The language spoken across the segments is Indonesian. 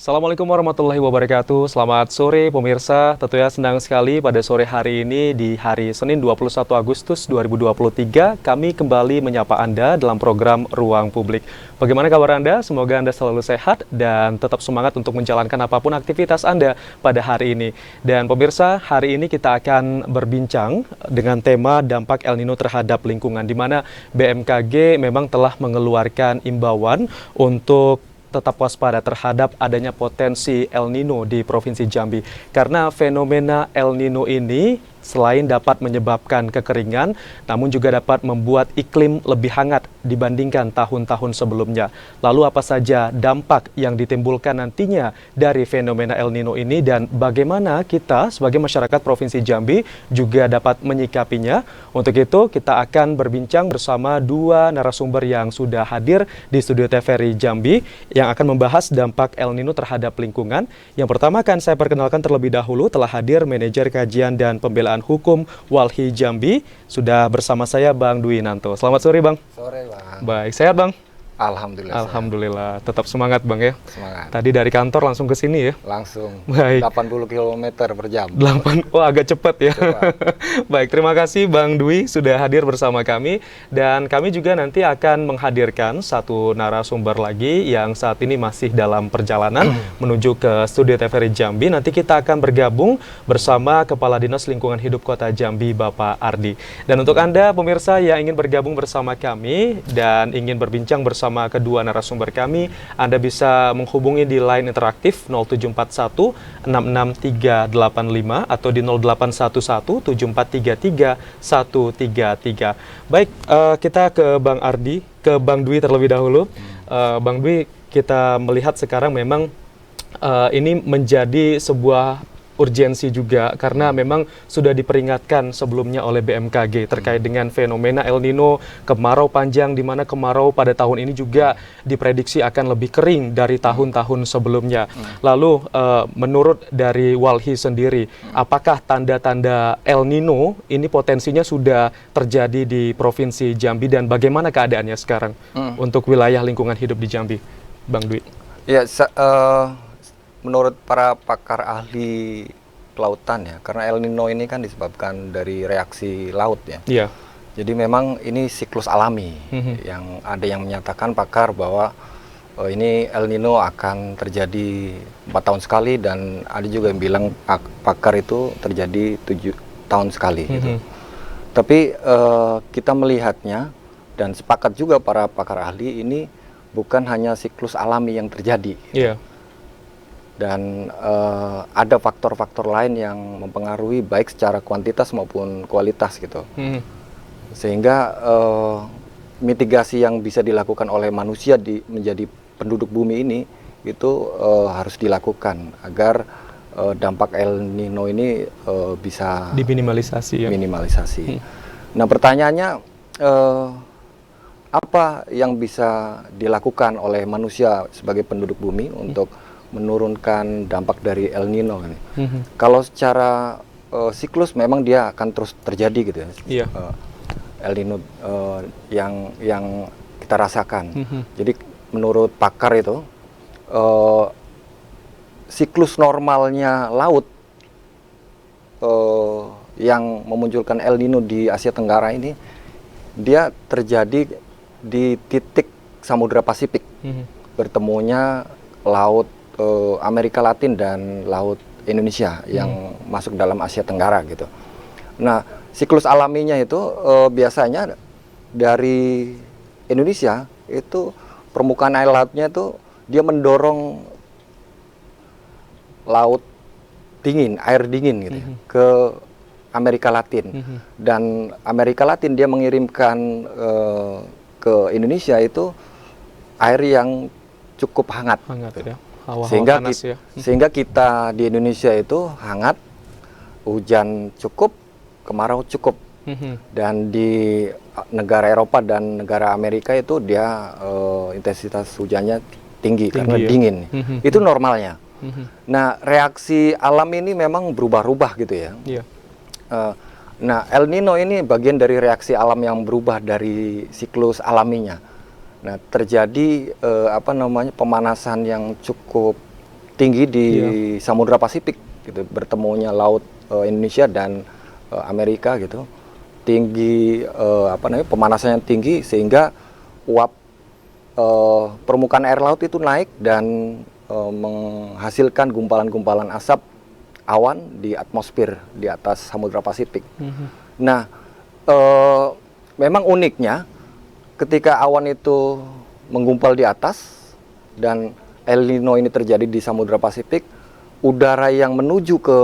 Assalamualaikum warahmatullahi wabarakatuh. Selamat sore pemirsa. Tentunya senang sekali pada sore hari ini di hari Senin 21 Agustus 2023 kami kembali menyapa Anda dalam program Ruang Publik. Bagaimana kabar Anda? Semoga Anda selalu sehat dan tetap semangat untuk menjalankan apapun aktivitas Anda pada hari ini. Dan pemirsa, hari ini kita akan berbincang dengan tema dampak El Nino terhadap lingkungan, di mana BMKG memang telah mengeluarkan imbauan untuk tetap waspada terhadap adanya potensi El Nino di Provinsi Jambi. Karena fenomena El Nino ini selain dapat menyebabkan kekeringan, namun juga dapat membuat iklim lebih hangat dibandingkan tahun-tahun sebelumnya. Lalu apa saja dampak yang ditimbulkan nantinya dari fenomena El Nino ini dan bagaimana kita sebagai masyarakat Provinsi Jambi juga dapat menyikapinya? Untuk itu kita akan berbincang bersama dua narasumber yang sudah hadir di studio TVRI Jambi yang akan membahas dampak El Nino terhadap lingkungan. Yang pertama akan saya perkenalkan terlebih dahulu, telah hadir manajer kajian dan pembelaan hukum Walhi Jambi. Sudah bersama saya Bang Dwi Nanto. Selamat sore Bang. Sore Bang. Baik, sehat Bang? Alhamdulillah. Alhamdulillah. Tetap semangat Bang ya. Semangat. Tadi dari kantor langsung ke sini ya? Langsung. Baik. 80 km per jam. 8, oh agak cepat ya. Cepat. Baik, terima kasih Bang Dwi sudah hadir bersama kami. Dan kami juga nanti akan menghadirkan satu narasumber lagi yang saat ini masih dalam perjalanan menuju ke studio TVRI Jambi. Nanti kita akan bergabung bersama Kepala Dinas Lingkungan Hidup Kota Jambi, Bapak Ardi. Dan untuk Anda pemirsa yang ingin bergabung bersama kami dan ingin berbincang bersama kedua narasumber kami, Anda bisa menghubungi di line interaktif 0741 66385 atau di 0811 7433 133. Baik, kita ke Bang Ardi, ke Bang Dwi terlebih dahulu. Bang Dwi, kita melihat sekarang memang ini menjadi sebuah urgensi juga karena memang sudah diperingatkan sebelumnya oleh BMKG terkait dengan fenomena El Nino, kemarau panjang, di mana kemarau pada tahun ini juga diprediksi akan lebih kering dari tahun-tahun sebelumnya. Lalu menurut dari Walhi sendiri, apakah tanda-tanda El Nino ini potensinya sudah terjadi di Provinsi Jambi dan bagaimana keadaannya sekarang untuk wilayah lingkungan hidup di Jambi, Bang Dwi? Ya, menurut para pakar ahli kelautan ya, karena El Nino ini kan disebabkan dari reaksi laut ya. Iya. Jadi memang ini siklus alami. Yang ada yang menyatakan pakar bahwa ini El Nino akan terjadi 4 tahun sekali, dan ada juga yang bilang pakar itu terjadi 7 tahun sekali gitu. Tapi kita melihatnya dan sepakat juga para pakar ahli, ini bukan hanya siklus alami yang terjadi. Iya. Dan ada faktor-faktor lain yang mempengaruhi baik secara kuantitas maupun kualitas gitu. Sehingga mitigasi yang bisa dilakukan oleh manusia menjadi penduduk bumi ini itu harus dilakukan agar dampak El Nino ini bisa diminimalisasi ya. Minimalisasi. Nah, pertanyaannya apa yang bisa dilakukan oleh manusia sebagai penduduk bumi untuk menurunkan dampak dari El Nino ini? Kalau secara siklus memang dia akan terus terjadi gitu ya. Iya. El Nino yang kita rasakan. Jadi menurut pakar itu siklus normalnya laut yang memunculkan El Nino di Asia Tenggara ini, dia terjadi di titik Samudra Pasifik, bertemunya laut Amerika Latin dan laut Indonesia yang masuk dalam Asia Tenggara gitu. Nah, siklus alaminya itu biasanya dari Indonesia itu permukaan air lautnya itu dia mendorong laut dingin, air dingin gitu ke Amerika Latin. Dan Amerika Latin dia mengirimkan ke Indonesia itu air yang cukup hangat. Hangat ya. Sehingga kita di Indonesia itu hangat, hujan cukup, kemarau cukup. Dan di negara Eropa dan negara Amerika itu dia intensitas hujannya tinggi karena ya? Dingin. Itu normalnya. Nah, reaksi alam ini memang berubah-ubah gitu ya. Yeah. Nah, El Nino ini bagian dari reaksi alam yang berubah dari siklus alaminya. Nah, terjadi pemanasan yang cukup tinggi di Samudra Pasifik gitu, bertemunya laut Indonesia dan Amerika gitu. Tinggi pemanasannya tinggi sehingga uap permukaan air laut itu naik dan menghasilkan gumpalan-gumpalan asap awan di atmosfer di atas Samudra Pasifik. Nah, memang uniknya ketika awan itu menggumpal di atas dan El Nino ini terjadi di Samudra Pasifik, udara yang menuju ke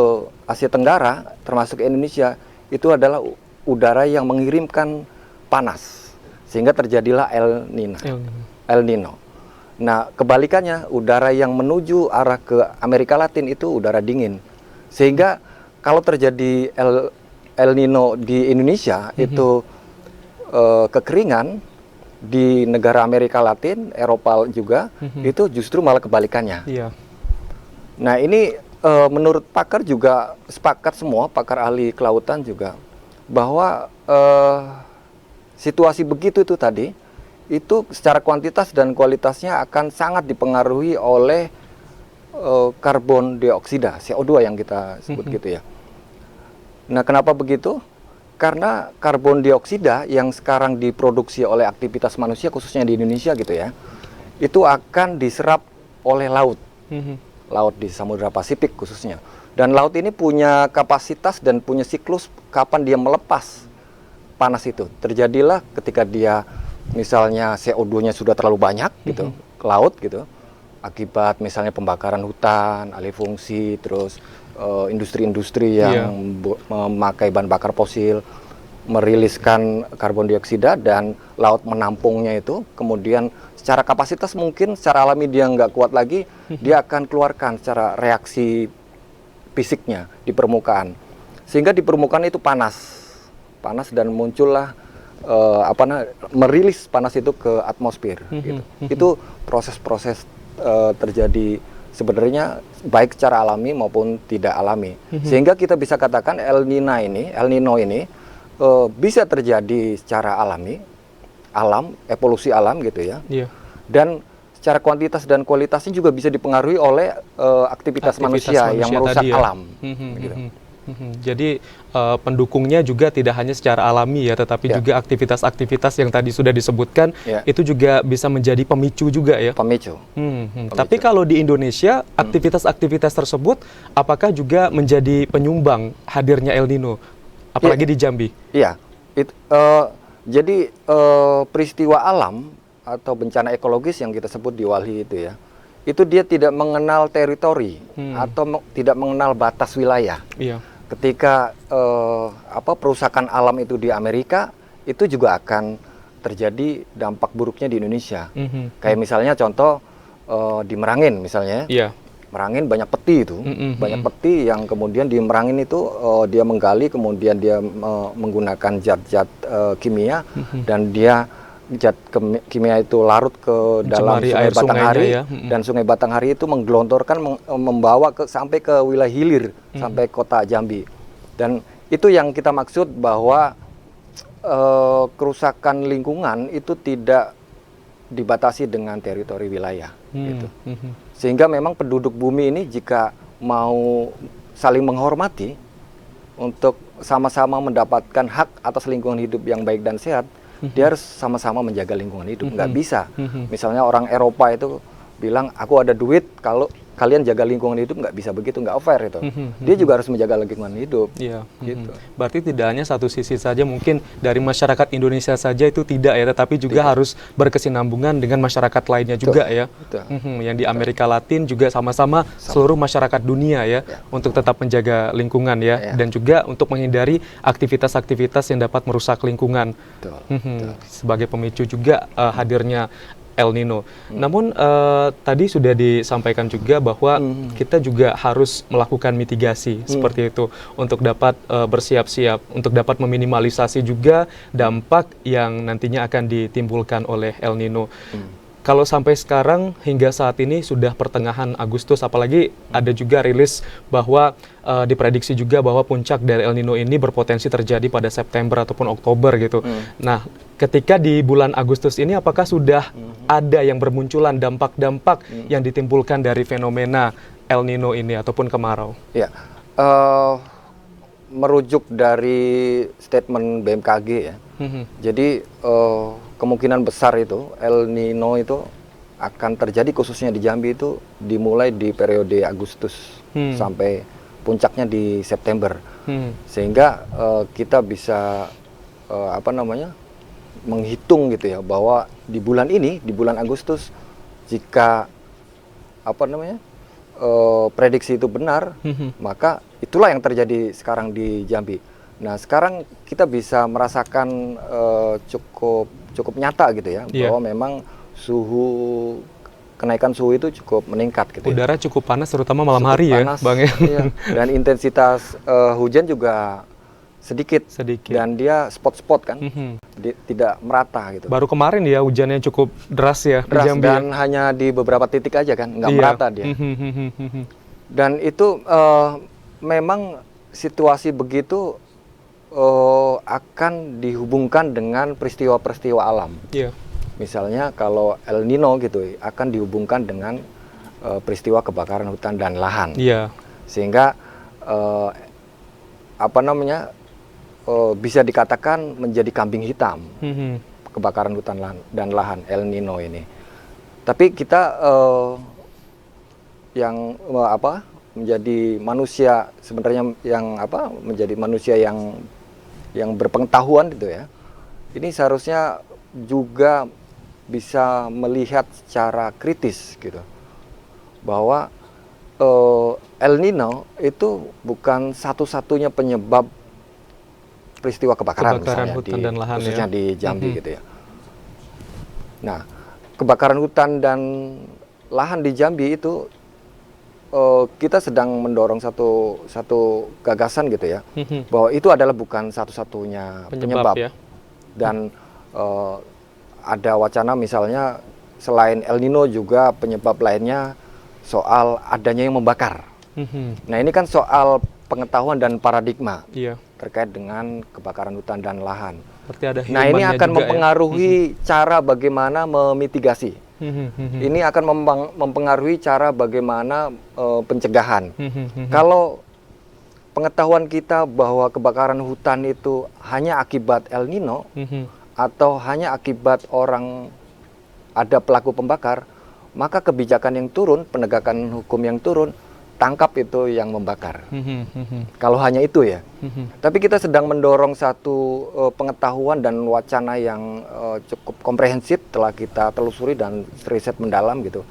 Asia Tenggara termasuk Indonesia itu adalah udara yang mengirimkan panas sehingga terjadilah El Nino. Nah, kebalikannya udara yang menuju arah ke Amerika Latin itu udara dingin. Sehingga kalau terjadi El Nino di Indonesia itu kekeringan, di negara Amerika Latin, Eropa juga itu justru malah kebalikannya. Nah, ini menurut pakar juga sepakat semua, pakar ahli kelautan juga bahwa situasi begitu itu tadi itu secara kuantitas dan kualitasnya akan sangat dipengaruhi oleh karbon dioksida, CO2 yang kita sebut gitu ya. Nah, kenapa begitu? Karena karbon dioksida yang sekarang diproduksi oleh aktivitas manusia khususnya di Indonesia gitu ya, itu akan diserap oleh laut. Laut di Samudra Pasifik khususnya. Dan laut ini punya kapasitas dan punya siklus kapan dia melepas panas itu. Terjadilah ketika dia misalnya CO2-nya sudah terlalu banyak gitu ke laut gitu. Akibat misalnya pembakaran hutan, alih fungsi, terus industri-industri yang memakai bahan bakar fosil meriliskan karbon dioksida dan laut menampungnya itu, kemudian secara kapasitas mungkin secara alami dia nggak kuat lagi, dia akan keluarkan secara reaksi fisiknya di permukaan, sehingga di permukaan itu panas dan muncullah merilis panas itu ke atmosfer. Gitu. Itu proses-proses terjadi sebenarnya baik secara alami maupun tidak alami, sehingga kita bisa katakan El Nino ini bisa terjadi secara alami, evolusi alam gitu ya. Dan secara kuantitas dan kualitasnya juga bisa dipengaruhi oleh aktivitas manusia yang merusak alam. Gitu. Jadi pendukungnya juga tidak hanya secara alami ya, tetapi juga aktivitas-aktivitas yang tadi sudah disebutkan itu juga bisa menjadi pemicu juga ya. Pemicu. Tapi kalau di Indonesia aktivitas-aktivitas tersebut apakah juga menjadi penyumbang hadirnya El Nino, apalagi di Jambi? Iya. Jadi peristiwa alam atau bencana ekologis yang kita sebut di Walhi itu ya, itu dia tidak mengenal teritori atau tidak mengenal batas wilayah. Ketika perusakan alam itu di Amerika, itu juga akan terjadi dampak buruknya di Indonesia. Kayak misalnya contoh di Merangin misalnya, Merangin banyak peti itu, banyak peti yang kemudian di Merangin itu dia menggali, kemudian dia menggunakan zat-zat kimia dan dia zat kimia itu larut ke dalam Sungai Batanghari dan Sungai Batanghari itu menggelontorkan membawa sampai ke wilayah hilir sampai kota Jambi. Dan itu yang kita maksud bahwa kerusakan lingkungan itu tidak dibatasi dengan teritori wilayah gitu. Sehingga memang penduduk bumi ini jika mau saling menghormati untuk sama-sama mendapatkan hak atas lingkungan hidup yang baik dan sehat, dia harus sama-sama menjaga lingkungan hidup. Nggak bisa. Misalnya orang Eropa itu bilang, aku ada duit, kalau kalian jaga lingkungan hidup, nggak bisa begitu, nggak fair itu. Dia juga harus menjaga lingkungan hidup. Gitu. Berarti tidak hanya satu sisi saja, mungkin dari masyarakat Indonesia saja itu tidak ya, tetapi juga harus berkesinambungan dengan masyarakat lainnya juga ya. Yang di Amerika Latin juga sama-sama seluruh masyarakat dunia ya, untuk tetap menjaga lingkungan ya, dan juga untuk menghindari aktivitas-aktivitas yang dapat merusak lingkungan. Sebagai pemicu juga hadirnya El Nino. Namun tadi sudah disampaikan juga bahwa kita juga harus melakukan mitigasi seperti itu untuk dapat bersiap-siap, untuk dapat meminimalisasi juga dampak yang nantinya akan ditimbulkan oleh El Nino. Kalau sampai sekarang hingga saat ini sudah pertengahan Agustus, apalagi ada juga rilis bahwa diprediksi juga bahwa puncak dari El Nino ini berpotensi terjadi pada September ataupun Oktober gitu. Nah, ketika di bulan Agustus ini apakah sudah ada yang bermunculan dampak-dampak yang ditimbulkan dari fenomena El Nino ini ataupun kemarau? Ya, merujuk dari statement BMKG ya. Jadi kemungkinan besar itu El Nino itu akan terjadi khususnya di Jambi itu dimulai di periode Agustus sampai puncaknya di September. Sehingga kita bisa menghitung gitu ya, bahwa di bulan ini, di bulan Agustus, jika prediksi itu benar, maka itulah yang terjadi sekarang di Jambi. Nah, sekarang kita bisa merasakan cukup nyata gitu ya, bahwa memang kenaikan suhu itu cukup meningkat gitu. Udara cukup panas terutama malam hari panas, ya, Bang ya. Iya. Dan intensitas hujan juga sedikit. Dan dia spot-spot kan, tidak merata gitu. Baru kemarin ya hujannya cukup deras ya di Jambi. Dan hanya di beberapa titik aja kan, nggak merata dia. Dan itu memang situasi begitu akan dihubungkan dengan peristiwa-peristiwa alam. Misalnya kalau El Nino gitu akan dihubungkan dengan peristiwa kebakaran hutan dan lahan. Sehingga bisa dikatakan menjadi kambing hitam kebakaran hutan dan lahan El Nino ini. Tapi kita yang menjadi manusia sebenarnya menjadi manusia yang berpengetahuan gitu ya. Ini seharusnya juga bisa melihat secara kritis gitu, bahwa El Nino itu bukan satu-satunya penyebab peristiwa kebakaran misalnya hutan dan lahan, khususnya di Jambi gitu ya. Nah, kebakaran hutan dan lahan di Jambi itu kita sedang mendorong satu gagasan gitu ya, bahwa itu adalah bukan satu-satunya penyebab ya. Dan ada wacana misalnya selain El Nino juga penyebab lainnya soal adanya yang membakar. Nah, ini kan soal pengetahuan dan paradigma terkait dengan kebakaran hutan dan lahan. Nah, ini akan mempengaruhi cara bagaimana memitigasi. Ini akan mempengaruhi cara bagaimana pencegahan. Kalau pengetahuan kita bahwa kebakaran hutan itu hanya akibat El Nino, atau hanya akibat ada pelaku pembakar, maka kebijakan yang turun, penegakan hukum yang turun, tangkap itu yang membakar. Kalau hanya itu ya. Tapi kita sedang mendorong satu pengetahuan dan wacana yang cukup komprehensif telah kita telusuri dan riset mendalam gitu,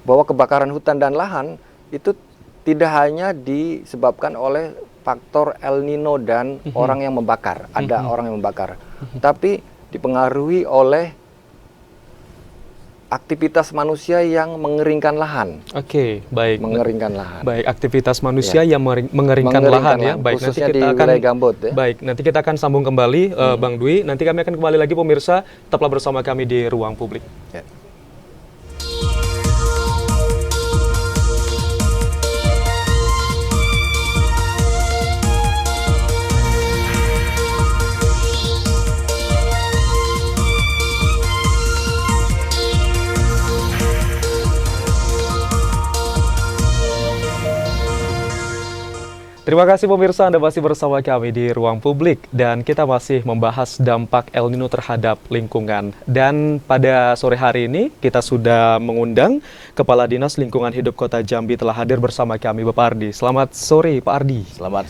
bahwa kebakaran hutan dan lahan itu tidak hanya disebabkan oleh faktor El Nino dan orang yang membakar, ada orang yang membakar, tapi dipengaruhi oleh aktivitas manusia yang mengeringkan lahan. Baik. Mengeringkan lahan. Baik, aktivitas manusia yang mengeringkan lahan ya. Baik, nanti kita akan Gambut, ya. Baik, nanti kita akan sambung kembali Bang Dwi. Nanti kami akan kembali lagi pemirsa, tetaplah bersama kami di Ruang Publik. Ya. Terima kasih pemirsa, Anda masih bersama kami di Ruang Publik dan kita masih membahas dampak El Nino terhadap lingkungan. Dan pada sore hari ini kita sudah mengundang Kepala Dinas Lingkungan Hidup Kota Jambi telah hadir bersama kami, Bapak Ardi. Selamat sore, Pak Ardi. Selamat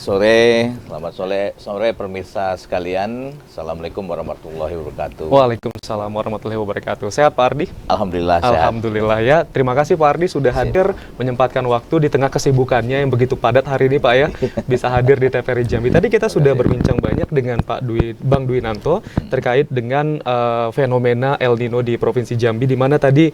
sore pemirsa sekalian. Assalamualaikum warahmatullahi wabarakatuh. Waalaikumsalam warahmatullahi wabarakatuh. Sehat Pak Ardi? Alhamdulillah sehat. Alhamdulillah ya. Terima kasih Pak Ardi sudah hadir menyempatkan waktu di tengah kesibukannya yang begitu padat hari ini Pak ya. Bisa hadir di TVRI Jambi. Tadi kita sudah berbincang banyak dengan Bang Dwi Nanto terkait dengan fenomena El Nino di Provinsi Jambi, di mana tadi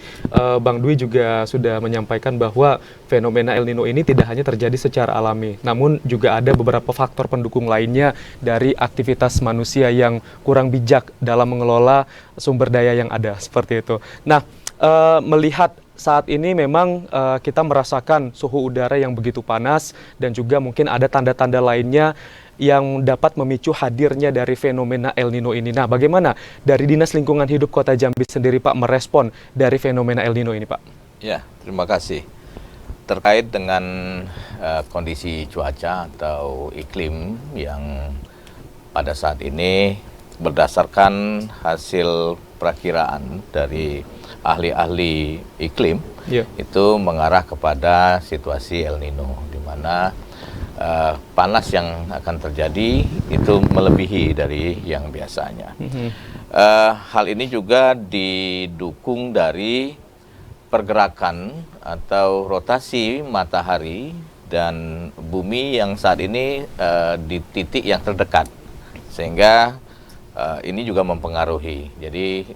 Bang Dwi juga sudah menyampaikan bahwa fenomena El Nino ini tidak hanya terjadi secara alami, namun juga ada beberapa faktor pendukung lainnya dari aktivitas manusia yang kurang bijak dalam mengelola sumber daya yang ada, seperti itu. Nah, melihat saat ini memang kita merasakan suhu udara yang begitu panas dan juga mungkin ada tanda-tanda lainnya yang dapat memicu hadirnya dari fenomena El Nino ini. Nah, bagaimana dari Dinas Lingkungan Hidup Kota Jambi sendiri Pak merespon dari fenomena El Nino ini Pak? Ya, terima kasih. terkait dengan kondisi cuaca atau iklim yang pada saat ini berdasarkan hasil perakiraan dari ahli-ahli iklim, itu mengarah kepada situasi El Nino, di mana panas yang akan terjadi itu melebihi dari yang biasanya. Hal ini juga didukung dari pergerakan atau rotasi matahari dan bumi yang saat ini di titik yang terdekat, sehingga ini juga mempengaruhi. Jadi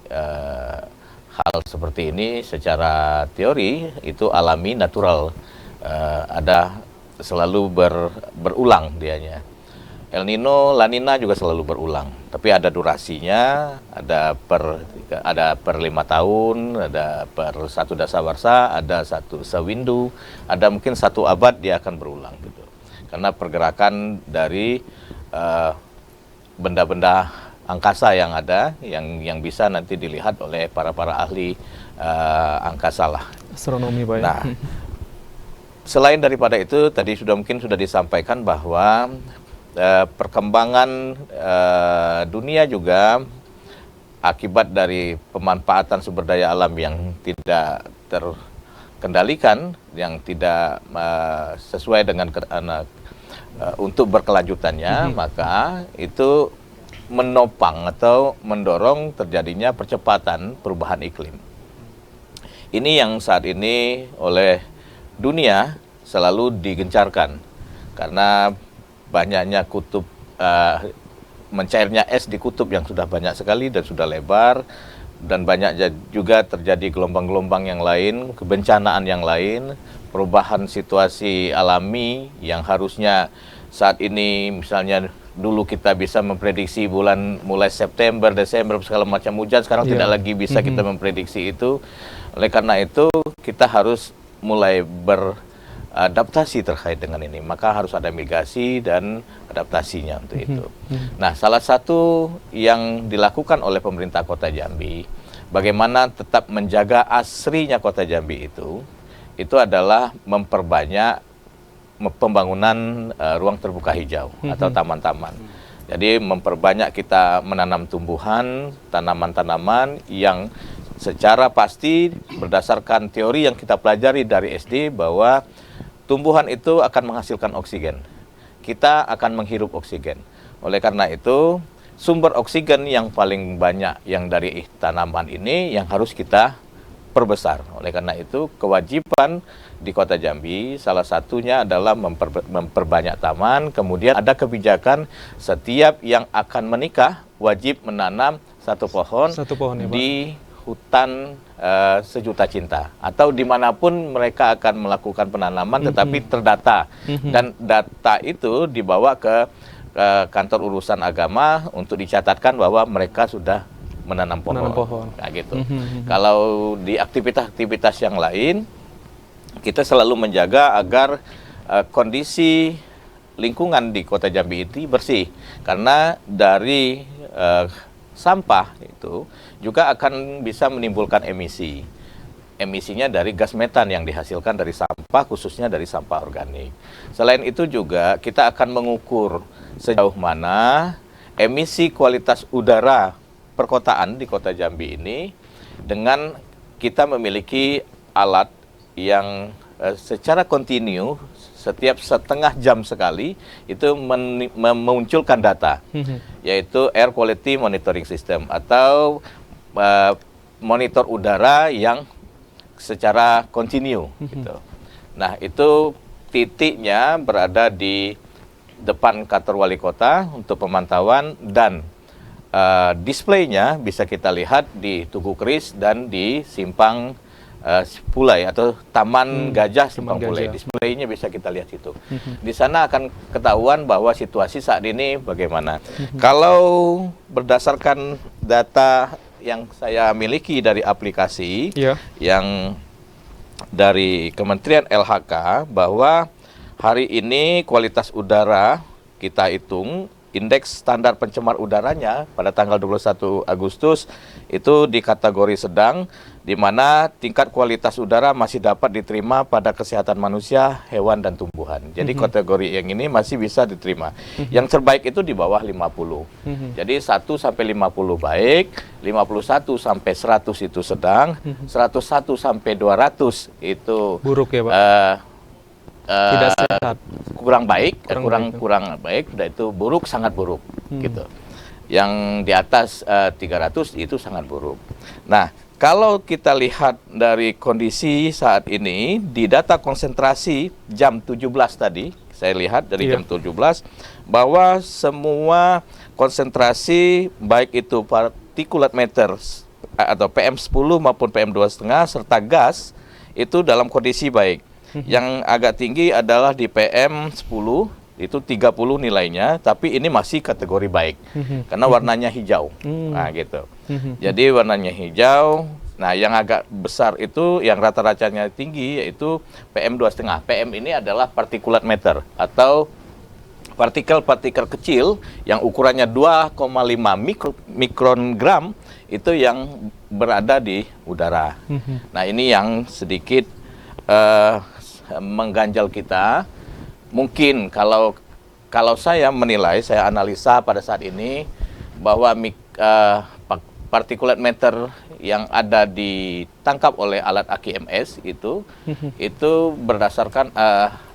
hal seperti ini secara teori itu alami, natural, ada selalu berulang dianya. El Nino, La Nina juga selalu berulang, tapi ada durasinya, ada per 5 tahun, ada per 1 dasawarsa, ada 1 sewindu, ada mungkin 1 abad dia akan berulang gitu. Karena pergerakan dari benda-benda angkasa yang ada, yang bisa nanti dilihat oleh para ahli angkasa lah. Astronomi, Pak. Nah, selain daripada itu, tadi mungkin sudah disampaikan bahwa perkembangan dunia juga akibat dari pemanfaatan sumber daya alam yang tidak terkendalikan, yang tidak sesuai dengan untuk berkelanjutannya, maka itu menopang atau mendorong terjadinya percepatan perubahan iklim. Ini yang saat ini oleh dunia selalu digencarkan karena banyaknya kutub, mencairnya es di kutub yang sudah banyak sekali dan sudah lebar, dan banyak juga terjadi gelombang-gelombang yang lain, kebencanaan yang lain, perubahan situasi alami yang harusnya saat ini misalnya dulu kita bisa memprediksi bulan mulai September, Desember segala macam hujan, sekarang tidak lagi bisa kita memprediksi itu. Oleh karena itu kita harus mulai beradaptasi terkait dengan ini, maka harus ada mitigasi dan adaptasinya untuk itu. Nah, salah satu yang dilakukan oleh pemerintah Kota Jambi, bagaimana tetap menjaga asrinya Kota Jambi itu adalah memperbanyak pembangunan ruang terbuka hijau atau taman-taman. Jadi memperbanyak kita menanam tumbuhan, tanaman-tanaman yang secara pasti berdasarkan teori yang kita pelajari dari SD bahwa tumbuhan itu akan menghasilkan oksigen. Kita akan menghirup oksigen. Oleh karena itu, sumber oksigen yang paling banyak yang dari tanaman ini yang harus kita perbesar. Oleh karena itu, kewajiban di Kota Jambi salah satunya adalah memperbanyak taman. Kemudian ada kebijakan setiap yang akan menikah wajib menanam 1 pohon, ya, Pak, di hutan sejuta cinta atau dimanapun mereka akan melakukan penanaman, tetapi terdata, dan data itu dibawa ke kantor urusan agama untuk dicatatkan bahwa mereka sudah menanam pohon. Nah, gitu. Kalau di aktivitas-aktivitas yang lain, kita selalu menjaga agar kondisi lingkungan di Kota Jambi itu bersih, karena dari sampah itu juga akan bisa menimbulkan emisi. Emisinya dari gas metan yang dihasilkan dari sampah, khususnya dari sampah organik. Selain itu juga kita akan mengukur sejauh mana emisi kualitas udara perkotaan di Kota Jambi ini dengan kita memiliki alat yang secara kontinu setiap setengah jam sekali itu memunculkan data, yaitu Air Quality Monitoring System atau monitor udara yang secara kontinu. Gitu. Nah, itu titiknya berada di depan kantor wali kota untuk pemantauan, dan displaynya bisa kita lihat di Tugu Keris dan di Simpang Pulai atau Taman Gajah Simpang Pulai. Displaynya bisa kita lihat situ. Di sana akan ketahuan bahwa situasi saat ini bagaimana. Kalau berdasarkan data yang saya miliki dari aplikasi yang dari Kementerian LHK, bahwa hari ini kualitas udara kita hitung indeks standar pencemar udaranya pada tanggal 21 Agustus itu di kategori sedang, di mana tingkat kualitas udara masih dapat diterima pada kesehatan manusia, hewan, dan tumbuhan. Jadi kategori yang ini masih bisa diterima. Yang terbaik itu di bawah 50. Jadi 1 sampai 50 baik, 51 sampai 100 itu sedang, 101 sampai 200 itu buruk ya Pak? Tidak sehat. Kurang baik, kurang baik, dan itu buruk, sangat buruk gitu. Yang di atas 300 itu sangat buruk. Nah, kalau kita lihat dari kondisi saat ini di data konsentrasi jam 17 tadi, saya lihat dari jam 17 bahwa semua konsentrasi baik itu particulate matter atau PM10 maupun PM2,5 serta gas itu dalam kondisi baik. Yang agak tinggi adalah di PM10, itu 30 nilainya, tapi ini masih kategori baik, karena warnanya hijau. Nah gitu. Jadi warnanya hijau. Nah yang agak besar itu, yang rata-ratanya tinggi, yaitu PM2,5. PM ini adalah particulate matter, atau partikel-partikel kecil yang ukurannya 2,5 mikrogram, itu yang berada di udara. Nah ini yang sedikit mengganjal kita. Mungkin kalau saya menilai, saya analisa pada saat ini bahwa particulate matter yang ada ditangkap oleh alat AQMS itu berdasarkan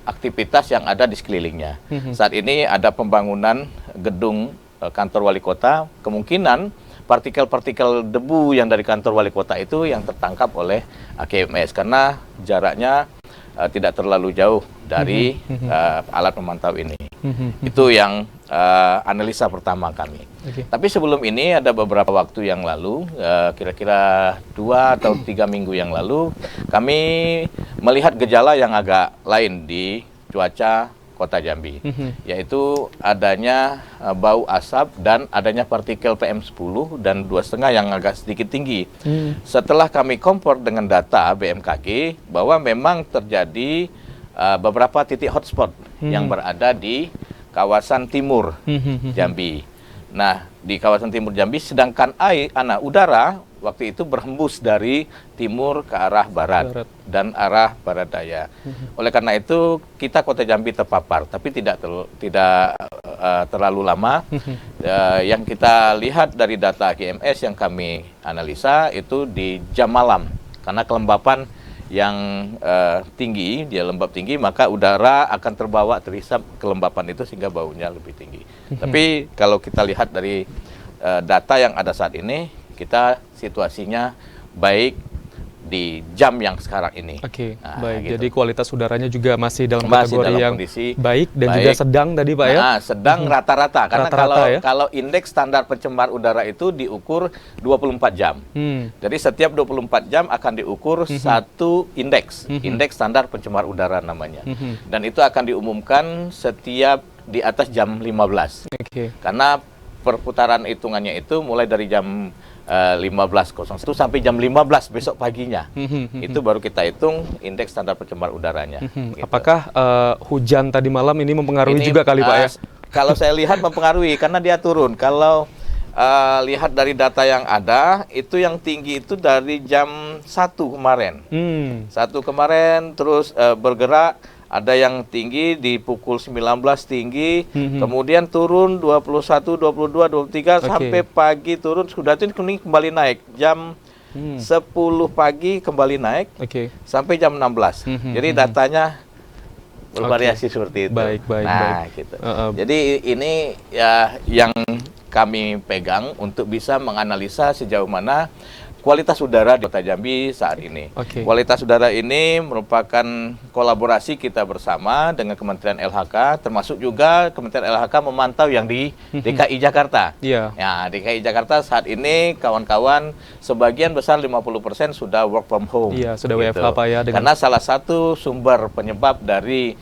aktivitas yang ada di sekelilingnya. Saat ini ada pembangunan gedung kantor wali kota, kemungkinan partikel-partikel debu yang dari kantor wali kota itu yang tertangkap oleh AQMS karena jaraknya tidak terlalu jauh dari alat pemantau ini. Itu yang analisa pertama kami. Tapi sebelum ini ada beberapa waktu yang lalu, kira-kira 2 atau 3 minggu yang lalu, kami melihat gejala yang agak lain di cuaca Kota Jambi, yaitu adanya bau asap dan adanya partikel PM10 dan 2,5 yang agak sedikit tinggi. Setelah kami compare dengan data BMKG bahwa memang terjadi beberapa titik hotspot yang berada di kawasan timur Jambi. Nah, di kawasan timur Jambi, sedangkan udara waktu itu berhembus dari timur ke arah barat dan arah barat daya. Oleh karena itu kita Kota Jambi terpapar, tapi tidak terlalu lama. Yang kita lihat dari data AQMS yang kami analisa itu di jam malam, karena kelembapan yang tinggi, dia lembab tinggi, maka udara akan terhisap kelembapan itu sehingga baunya lebih tinggi. Tapi kalau kita lihat dari data yang ada saat ini, kita situasinya baik di jam yang sekarang ini. Nah, baik. Gitu. Jadi kualitas udaranya juga masih dalam kategori yang baik dan juga sedang tadi Pak ya? Sedang rata-rata. Karena kalau indeks standar pencemar udara itu diukur 24 jam. Jadi setiap 24 jam akan diukur satu indeks standar pencemar udara namanya. Dan itu akan diumumkan setiap di atas jam 15. Karena perputaran hitungannya itu mulai dari jam 15.01 sampai jam 15 besok paginya. Itu baru kita hitung indeks standar pencemar udaranya. Gitu. Apakah hujan tadi malam ini mempengaruhi juga kali Pak ya? Kalau saya lihat mempengaruhi karena dia turun. Kalau lihat dari data yang ada, itu yang tinggi itu dari jam 1 kemarin. 1 kemarin terus bergerak. Ada yang tinggi di pukul 19 tinggi, kemudian turun 21, 22, 23 sampai pagi turun, sudah itu kembali naik jam 10 pagi kembali naik sampai jam 16. Jadi datanya bervariasi seperti itu. Baik. Gitu. Jadi ini ya yang kami pegang untuk bisa menganalisa sejauh mana kualitas udara di Kota Jambi saat ini. Kualitas udara ini merupakan kolaborasi kita bersama dengan Kementerian LHK, termasuk juga Kementerian LHK memantau yang di DKI Jakarta. Ya, DKI Jakarta saat ini kawan-kawan sebagian besar 50% sudah work from home. Sudah WFH Pak ya. Karena salah satu sumber penyebab dari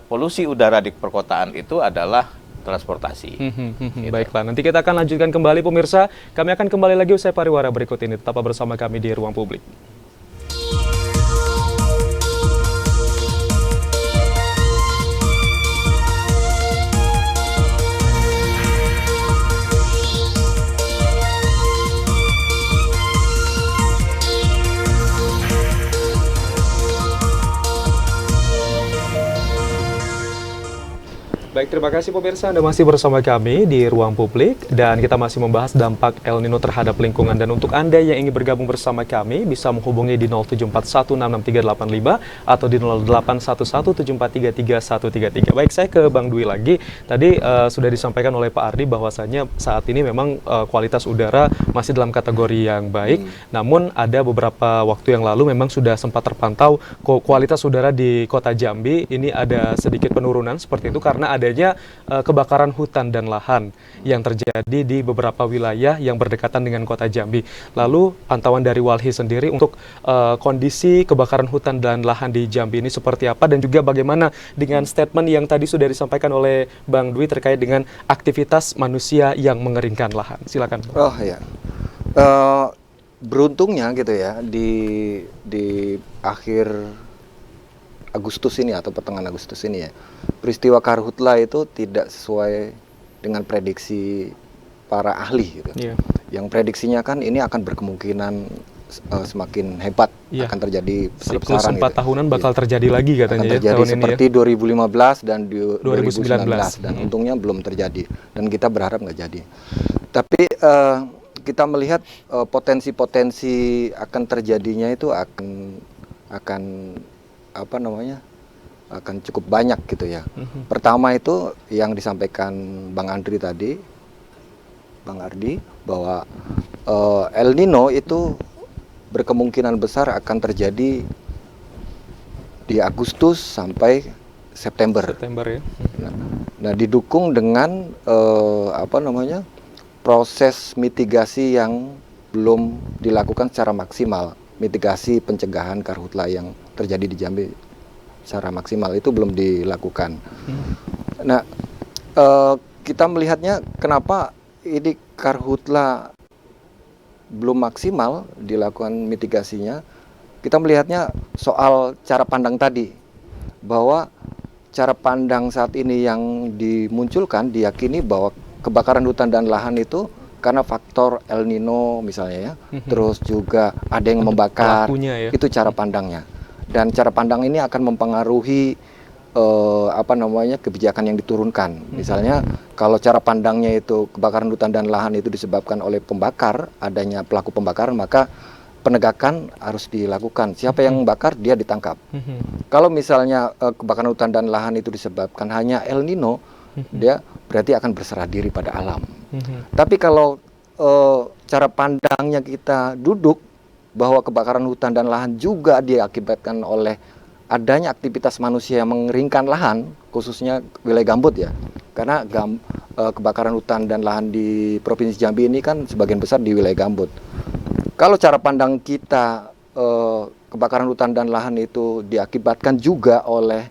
polusi udara di perkotaan itu adalah transportasi. Gitu. Baiklah, nanti kita akan lanjutkan kembali pemirsa. Kami akan kembali lagi usai pariwara berikut ini. Tetap bersama kami di Ruang Publik. Baik, terima kasih pemirsa, Anda masih bersama kami di Ruang Publik dan kita masih membahas dampak El Nino terhadap lingkungan. Dan untuk Anda yang ingin bergabung bersama kami bisa menghubungi di 0741663385 atau di 0811743333. Baik, saya ke Bang Dwi lagi. Tadi sudah disampaikan oleh Pak Ardi bahwasanya saat ini memang kualitas udara masih dalam kategori yang baik. Namun ada beberapa waktu yang lalu memang sudah sempat terpantau kualitas udara di Kota Jambi ini ada sedikit penurunan seperti itu karena adanya kebakaran hutan dan lahan yang terjadi di beberapa wilayah yang berdekatan dengan Kota Jambi. Lalu pantauan dari Walhi sendiri untuk kondisi kebakaran hutan dan lahan di Jambi ini seperti apa dan juga bagaimana dengan statement yang tadi sudah disampaikan oleh Bang Dwi terkait dengan aktivitas manusia yang mengeringkan lahan. Silakan. Oh ya, beruntungnya gitu ya di akhir Agustus ini atau pertengahan Agustus ini ya, peristiwa karhutla itu tidak sesuai dengan prediksi para ahli gitu. Yeah. Yang prediksinya kan ini akan berkemungkinan semakin hebat, akan terjadi siklus 4 tahunan bakal terjadi lagi katanya akan terjadi tahun seperti ini ya. 2015 dan 2019 dan untungnya belum terjadi dan kita berharap nggak jadi. Tapi kita melihat potensi-potensi akan terjadinya itu akan apa namanya akan cukup banyak gitu ya. Pertama itu yang disampaikan Bang Andri tadi, Bang Ardi, bahwa El Nino itu berkemungkinan besar akan terjadi di Agustus sampai September ya. Nah didukung dengan apa namanya proses mitigasi yang belum dilakukan secara maksimal. Mitigasi pencegahan karhutla yang terjadi di Jambi secara maksimal itu belum dilakukan. Nah, kita melihatnya kenapa ini karhutla belum maksimal dilakukan mitigasinya. Kita melihatnya soal cara pandang tadi, bahwa cara pandang saat ini yang dimunculkan diyakini bahwa kebakaran hutan dan lahan itu karena faktor El Nino misalnya ya, terus juga ada yang membakar, ya. Itu cara pandangnya. Dan cara pandang ini akan mempengaruhi apa namanya kebijakan yang diturunkan. Misalnya kalau cara pandangnya itu kebakaran hutan dan lahan itu disebabkan oleh pembakar, adanya pelaku pembakaran, maka penegakan harus dilakukan. Siapa yang membakar, dia ditangkap. Kalau misalnya kebakaran hutan dan lahan itu disebabkan hanya El Nino, dia berarti akan berserah diri pada alam. Tapi kalau cara pandangnya kita duduk bahwa kebakaran hutan dan lahan juga diakibatkan oleh adanya aktivitas manusia yang mengeringkan lahan, khususnya wilayah gambut ya. Karena kebakaran hutan dan lahan di Provinsi Jambi ini kan sebagian besar di wilayah gambut. Kalau cara pandang kita kebakaran hutan dan lahan itu diakibatkan juga oleh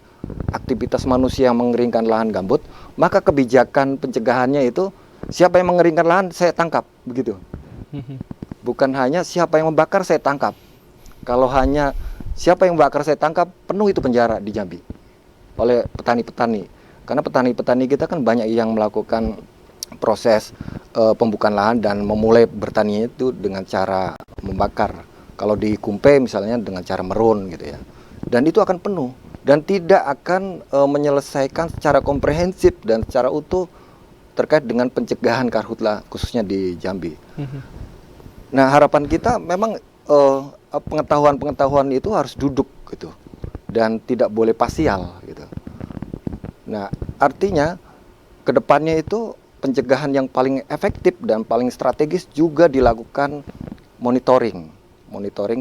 aktivitas manusia yang mengeringkan lahan gambut, maka kebijakan pencegahannya itu siapa yang mengeringkan lahan saya tangkap, begitu. Bukan hanya siapa yang membakar saya tangkap. Kalau hanya siapa yang membakar saya tangkap, penuh itu penjara di Jambi oleh petani-petani. Karena petani-petani kita kan banyak yang melakukan proses pembukaan lahan dan memulai bertani itu dengan cara membakar. Kalau di Kumpe misalnya dengan cara merun gitu ya. Dan itu akan penuh dan tidak akan menyelesaikan secara komprehensif dan secara utuh terkait dengan pencegahan karhutla khususnya di Jambi. Nah harapan kita memang pengetahuan itu harus duduk gitu dan tidak boleh parsial gitu. Nah artinya kedepannya itu pencegahan yang paling efektif dan paling strategis juga dilakukan monitoring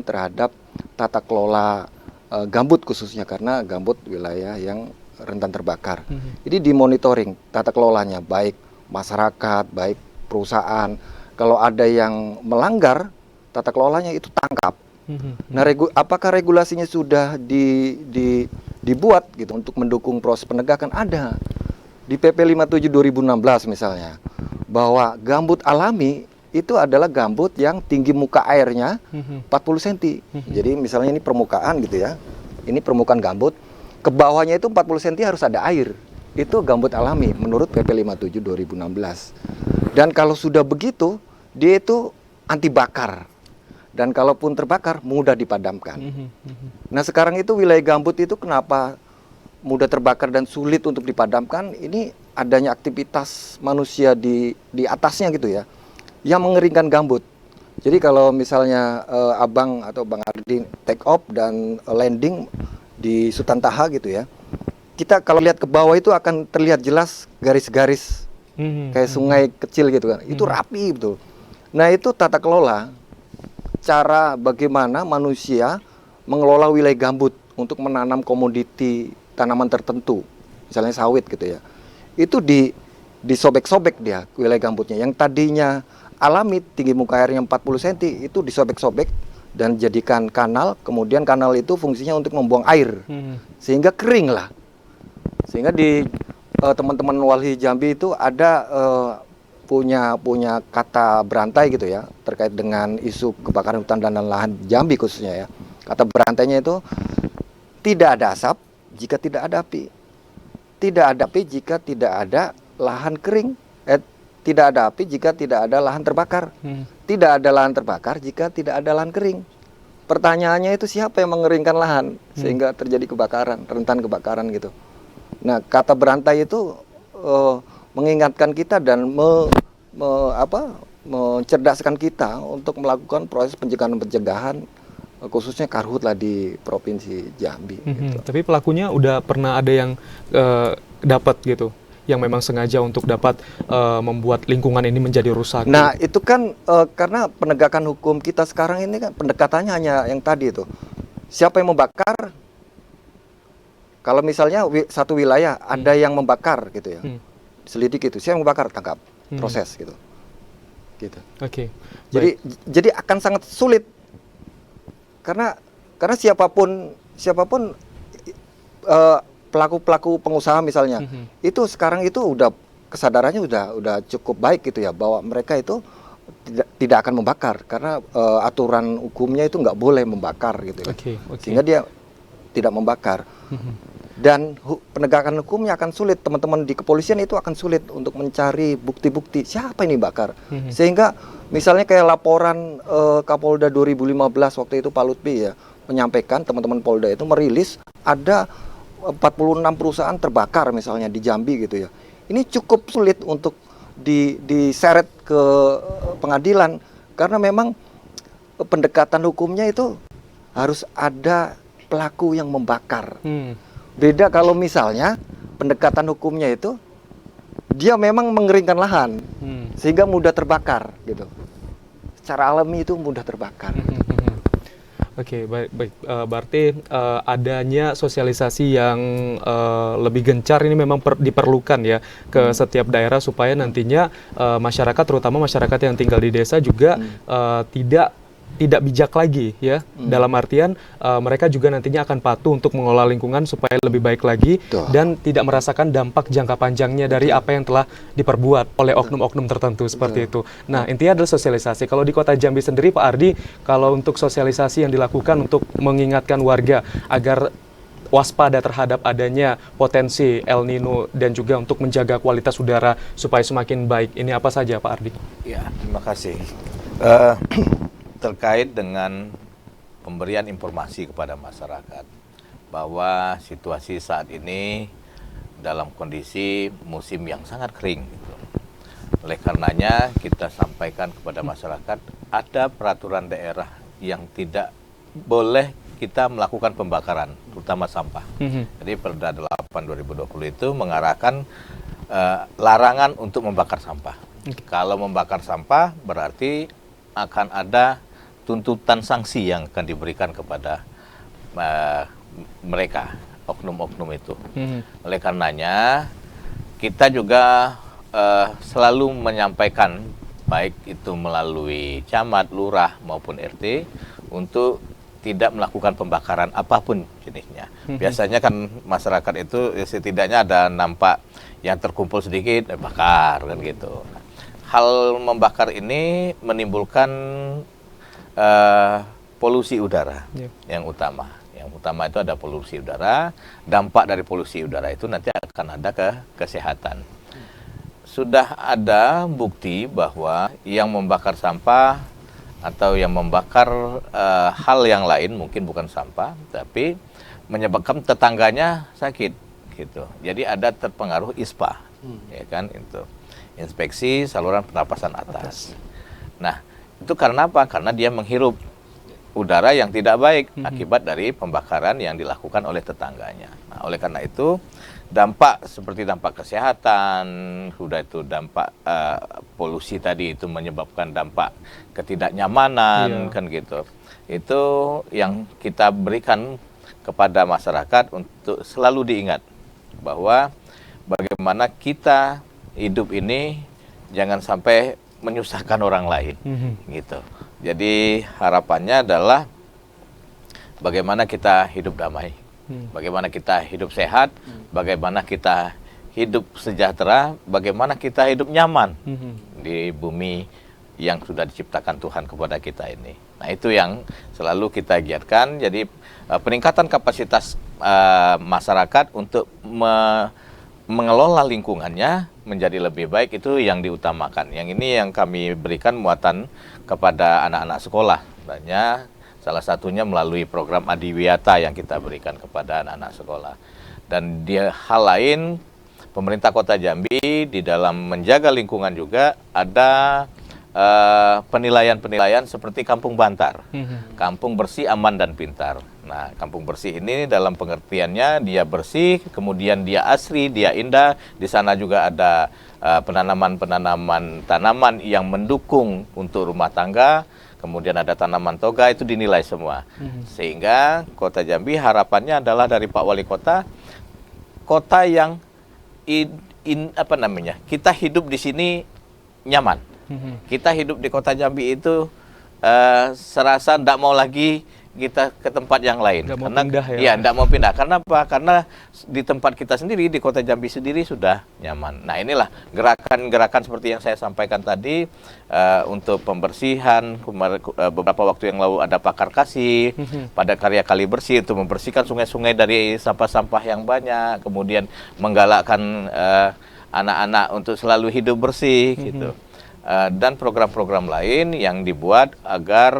terhadap tata kelola gambut khususnya karena gambut wilayah yang rentan terbakar. Jadi dimonitoring tata kelolanya baik masyarakat, baik perusahaan. Kalau ada yang melanggar tata kelolanya itu tangkap. Nah, apakah regulasinya sudah dibuat gitu untuk mendukung proses penegakan? Ada. Di PP 57 2016 misalnya, bahwa gambut alami itu adalah gambut yang tinggi muka airnya 40 cm. Jadi misalnya ini permukaan gitu ya. Ini permukaan gambut, ke bawahnya itu 40 cm harus ada air. Itu gambut alami menurut PP 57 2016. Dan kalau sudah begitu, dia itu anti bakar. Dan kalaupun terbakar mudah dipadamkan. Nah, sekarang itu wilayah gambut itu kenapa mudah terbakar dan sulit untuk dipadamkan, ini adanya aktivitas manusia di atasnya gitu ya, yang mengeringkan gambut. Jadi kalau misalnya Abang atau Bang Ardi take off dan landing di Sutantaha gitu ya, kita kalau lihat ke bawah itu akan terlihat jelas garis-garis kayak sungai kecil gitu kan. Itu rapi betul. Nah, itu tata kelola cara bagaimana manusia mengelola wilayah gambut untuk menanam komoditi tanaman tertentu, misalnya sawit gitu ya. Itu disobek-sobek dia wilayah gambutnya. Yang tadinya alami tinggi muka airnya 40 cm itu disobek-sobek dan jadikan kanal. Kemudian kanal itu fungsinya untuk membuang air sehingga kering lah. Sehingga di teman-teman Walhi Jambi itu ada punya kata berantai gitu ya terkait dengan isu kebakaran hutan dan lahan Jambi khususnya ya. Kata berantainya itu tidak ada asap jika tidak ada api. Tidak ada api jika tidak ada lahan kering. Tidak ada api jika tidak ada lahan terbakar. Tidak ada lahan terbakar jika tidak ada lahan kering. Pertanyaannya itu siapa yang mengeringkan lahan sehingga terjadi kebakaran, rentan kebakaran gitu. Nah, kata berantai itu mengingatkan kita dan mencerdaskan kita untuk melakukan proses pencegahan khususnya karhutlah di Provinsi Jambi. Gitu. Tapi pelakunya udah pernah ada yang dapat gitu, yang memang sengaja untuk dapat membuat lingkungan ini menjadi rusak. Nah, itu kan karena penegakan hukum kita sekarang ini kan pendekatannya hanya yang tadi itu. Siapa yang membakar? Kalau misalnya satu wilayah ada yang membakar gitu ya. Selidik itu, siapa yang membakar, tangkap, proses gitu. Gitu. Oke. Jadi akan sangat sulit. Karena siapapun pelaku pengusaha misalnya, itu sekarang itu udah kesadarannya udah cukup baik gitu ya, bahwa mereka itu tidak akan membakar karena aturan hukumnya itu nggak boleh membakar gitu ya. Sehingga dia tidak membakar. Dan penegakan hukumnya akan sulit, teman-teman di kepolisian itu akan sulit untuk mencari bukti-bukti siapa ini bakar. Sehingga misalnya kayak laporan Kapolda 2015 waktu itu Pak Lutfi ya menyampaikan, teman-teman Polda itu merilis ada 46 perusahaan terbakar misalnya di Jambi gitu ya. Ini cukup sulit untuk diseret ke pengadilan karena memang pendekatan hukumnya itu harus ada pelaku yang membakar. Beda kalau misalnya pendekatan hukumnya itu dia memang mengeringkan lahan sehingga mudah terbakar gitu. Secara alami itu mudah terbakar. Oke, baik. Berarti adanya sosialisasi yang lebih gencar ini memang diperlukan ya ke setiap daerah supaya nantinya masyarakat, terutama masyarakat yang tinggal di desa juga tidak bijak lagi ya. Dalam artian mereka juga nantinya akan patuh untuk mengelola lingkungan supaya lebih baik lagi dan tidak merasakan dampak jangka panjangnya dari apa yang telah diperbuat oleh oknum-oknum tertentu seperti itu. Nah, intinya adalah sosialisasi. Kalau di Kota Jambi sendiri Pak Ardi, kalau untuk sosialisasi yang dilakukan untuk mengingatkan warga agar waspada terhadap adanya potensi El Nino dan juga untuk menjaga kualitas udara supaya semakin baik, ini apa saja Pak Ardi? Ya, terima kasih. Terkait dengan pemberian informasi kepada masyarakat bahwa situasi saat ini dalam kondisi musim yang sangat kering gitu. Oleh karenanya kita sampaikan kepada masyarakat ada peraturan daerah yang tidak boleh kita melakukan pembakaran terutama sampah. Jadi Perda 8 2020 itu mengarahkan larangan untuk membakar sampah. Kalau membakar sampah berarti akan ada tuntutan sanksi yang akan diberikan kepada mereka, oknum-oknum itu. Oleh karenanya, kita juga selalu menyampaikan, baik itu melalui camat, lurah, maupun RT, untuk tidak melakukan pembakaran apapun jenisnya. Biasanya kan masyarakat itu setidaknya ada nampak yang terkumpul sedikit, bakar, kan gitu. Hal membakar ini menimbulkan polusi udara yang utama. Yang utama itu ada polusi udara. Dampak dari polusi udara itu nanti akan ada ke kesehatan. Sudah ada bukti bahwa yang membakar sampah atau yang membakar hal yang lain, mungkin bukan sampah, tapi menyebabkan tetangganya sakit. gitu. Jadi ada terpengaruh ISPA, ya kan itu. Inspeksi saluran pernapasan atas. Nah, itu karena apa? Karena dia menghirup udara yang tidak baik akibat dari pembakaran yang dilakukan oleh tetangganya. Nah, oleh karena itu dampak seperti dampak kesehatan, sudah itu dampak polusi tadi itu menyebabkan dampak ketidaknyamanan, kan gitu. Itu yang kita berikan kepada masyarakat untuk selalu diingat bahwa bagaimana kita hidup ini jangan sampai menyusahkan orang lain, gitu. Jadi harapannya adalah bagaimana kita hidup damai, bagaimana kita hidup sehat, bagaimana kita hidup sejahtera, bagaimana kita hidup nyaman di bumi yang sudah diciptakan Tuhan kepada kita ini. Nah, itu yang selalu kita giatkan. Jadi peningkatan kapasitas masyarakat untuk mengelola lingkungannya menjadi lebih baik itu yang diutamakan. Yang ini yang kami berikan muatan kepada anak-anak sekolah. Banyak, salah satunya melalui program Adiwiyata yang kita berikan kepada anak-anak sekolah. Dan di hal lain, pemerintah Kota Jambi di dalam menjaga lingkungan juga ada penilaian-penilaian seperti Kampung Bantar, kampung bersih, aman, dan pintar. Nah, kampung bersih ini dalam pengertiannya dia bersih, kemudian dia asri, dia indah. Di sana juga ada penanaman tanaman yang mendukung untuk rumah tangga. Kemudian ada tanaman toga, itu dinilai semua. Sehingga Kota Jambi harapannya adalah dari Pak Wali Kota, kota yang kita hidup di sini nyaman. Kita hidup di Kota Jambi itu serasa tidak mau lagi kita ke tempat yang lain. Karena tidak mau pindah. Karena apa? Karena di tempat kita sendiri, di Kota Jambi sendiri sudah nyaman. Nah, inilah gerakan-gerakan seperti yang saya sampaikan tadi untuk pembersihan. Beberapa waktu yang lalu ada Pakar Kasih pada karya Kali Bersih untuk membersihkan sungai-sungai dari sampah-sampah yang banyak. Kemudian menggalakkan anak-anak untuk selalu hidup bersih, gitu. Dan program-program lain yang dibuat agar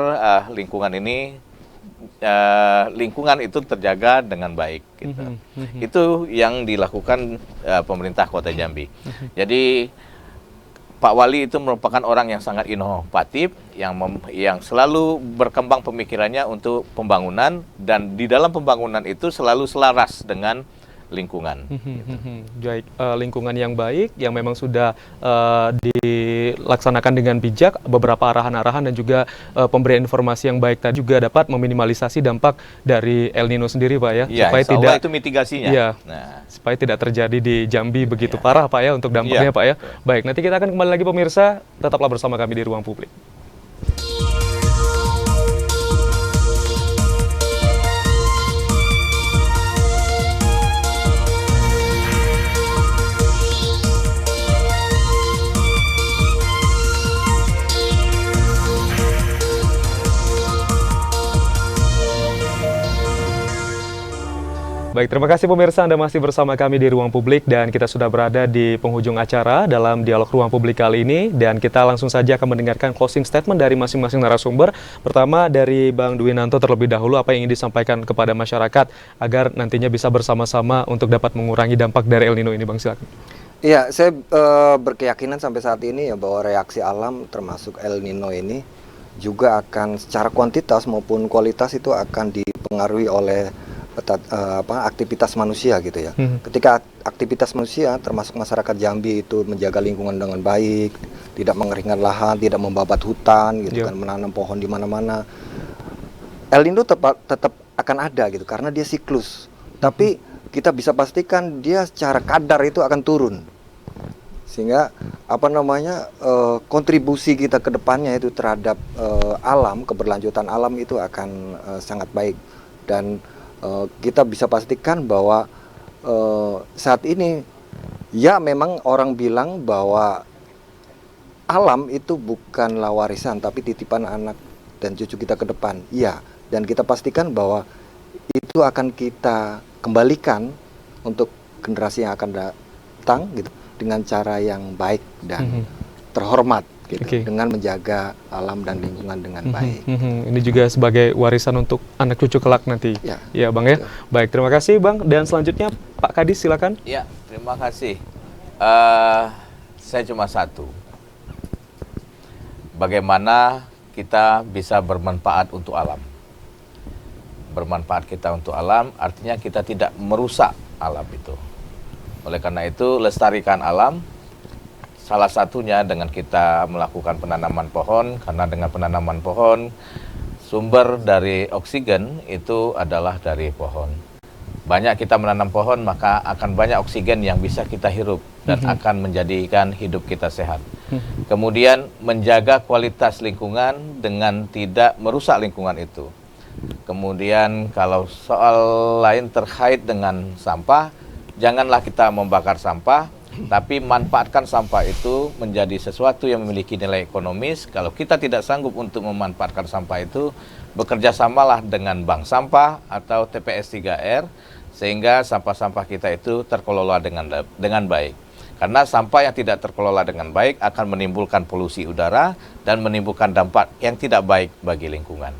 lingkungan itu terjaga dengan baik, gitu. Itu yang dilakukan pemerintah Kota Jambi. Jadi Pak Wali itu merupakan orang yang sangat inovatif, yang selalu berkembang pemikirannya untuk pembangunan, dan di dalam pembangunan itu selalu selaras dengan lingkungan. Lingkungan yang baik, yang memang sudah dilaksanakan dengan bijak, beberapa arahan-arahan dan juga pemberian informasi yang baik tadi juga dapat meminimalisasi dampak dari El Nino sendiri, Pak, ya. Ya, supaya tidak itu mitigasinya. Ya, supaya tidak terjadi di Jambi begitu parah, Pak, ya, untuk dampaknya, Pak, ya. Baik, nanti kita akan kembali lagi pemirsa, tetaplah bersama kami di Ruang Publik. Baik, terima kasih pemirsa, Anda masih bersama kami di Ruang Publik dan kita sudah berada di penghujung acara dalam dialog Ruang Publik kali ini, dan kita langsung saja akan mendengarkan closing statement dari masing-masing narasumber. Pertama dari Bang Dwinanto terlebih dahulu, apa yang ingin disampaikan kepada masyarakat agar nantinya bisa bersama-sama untuk dapat mengurangi dampak dari El Nino ini, Bang, silakan. Iya, saya berkeyakinan sampai saat ini ya bahwa reaksi alam termasuk El Nino ini juga akan secara kuantitas maupun kualitas itu akan dipengaruhi oleh aktivitas manusia, gitu ya. Ketika aktivitas manusia termasuk masyarakat Jambi itu menjaga lingkungan dengan baik, tidak mengeringkan lahan, tidak membabat hutan, gitu kan, menanam pohon di mana-mana, El Nino tetap akan ada, gitu, karena dia siklus. Tapi kita bisa pastikan dia secara kadar itu akan turun, sehingga kontribusi kita ke depannya itu terhadap alam, keberlanjutan alam itu akan sangat baik. Dan kita bisa pastikan bahwa saat ini ya memang orang bilang bahwa alam itu bukanlah warisan tapi titipan anak dan cucu kita ke depan. Iya, dan kita pastikan bahwa itu akan kita kembalikan untuk generasi yang akan datang, gitu, dengan cara yang baik dan terhormat. gitu, Oke. dengan menjaga alam dan lingkungan dengan baik. Ini juga sebagai warisan untuk anak cucu kelak nanti. Ya. Ya, Bang ya. Baik, terima kasih Bang. Dan selanjutnya Pak Kadis silakan. Ya, terima kasih. Saya cuma satu. Bagaimana kita bisa bermanfaat untuk alam. Bermanfaat kita untuk alam artinya kita tidak merusak alam itu. Oleh karena itu, lestarikan alam salah satunya dengan kita melakukan penanaman pohon, karena dengan penanaman pohon sumber dari oksigen itu adalah dari pohon. Banyak kita menanam pohon, maka akan banyak oksigen yang bisa kita hirup dan akan menjadikan hidup kita sehat. Kemudian menjaga kualitas lingkungan dengan tidak merusak lingkungan itu. Kemudian kalau soal lain terkait dengan sampah, janganlah kita membakar sampah, tapi manfaatkan sampah itu menjadi sesuatu yang memiliki nilai ekonomis. Kalau kita tidak sanggup untuk memanfaatkan sampah itu, bekerja samalah dengan bank sampah atau TPS 3R, sehingga sampah-sampah kita itu terkelola dengan baik. Karena sampah yang tidak terkelola dengan baik akan menimbulkan polusi udara dan menimbulkan dampak yang tidak baik bagi lingkungan.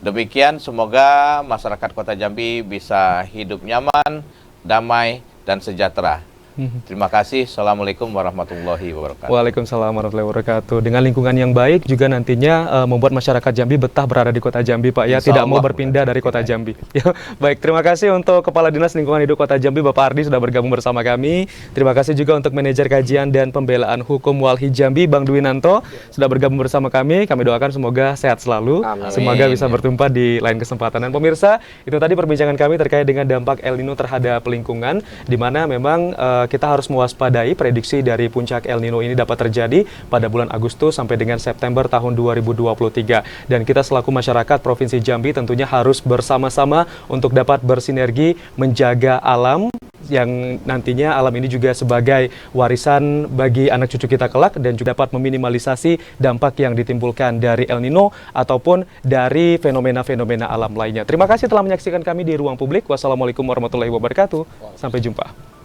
Demikian, semoga masyarakat Kota Jambi bisa hidup nyaman, damai, dan sejahtera. Terima kasih. Assalamualaikum warahmatullahi wabarakatuh. Waalaikumsalam warahmatullahi wabarakatuh. Dengan lingkungan yang baik juga nantinya membuat masyarakat Jambi betah berada di Kota Jambi, Pak ya, tidak mau berpindah dari Kota Jambi. Ya, baik, terima kasih untuk Kepala Dinas Lingkungan Hidup Kota Jambi Bapak Ardi sudah bergabung bersama kami. Terima kasih juga untuk Manajer Kajian dan Pembelaan Hukum Walhi Jambi Bang Dwinanto sudah bergabung bersama kami. Kami doakan semoga sehat selalu. Amin. Semoga bisa berjumpa di lain kesempatan. Dan pemirsa, itu tadi perbincangan kami terkait dengan dampak El Nino terhadap lingkungan, di mana memang kita harus mewaspadai prediksi dari puncak El Nino ini dapat terjadi pada bulan Agustus sampai dengan September tahun 2023. Dan kita selaku masyarakat Provinsi Jambi tentunya harus bersama-sama untuk dapat bersinergi menjaga alam, yang nantinya alam ini juga sebagai warisan bagi anak cucu kita kelak, dan juga dapat meminimalisasi dampak yang ditimbulkan dari El Nino ataupun dari fenomena-fenomena alam lainnya. Terima kasih telah menyaksikan kami di Ruang Publik. Wassalamualaikum warahmatullahi wabarakatuh. Sampai jumpa.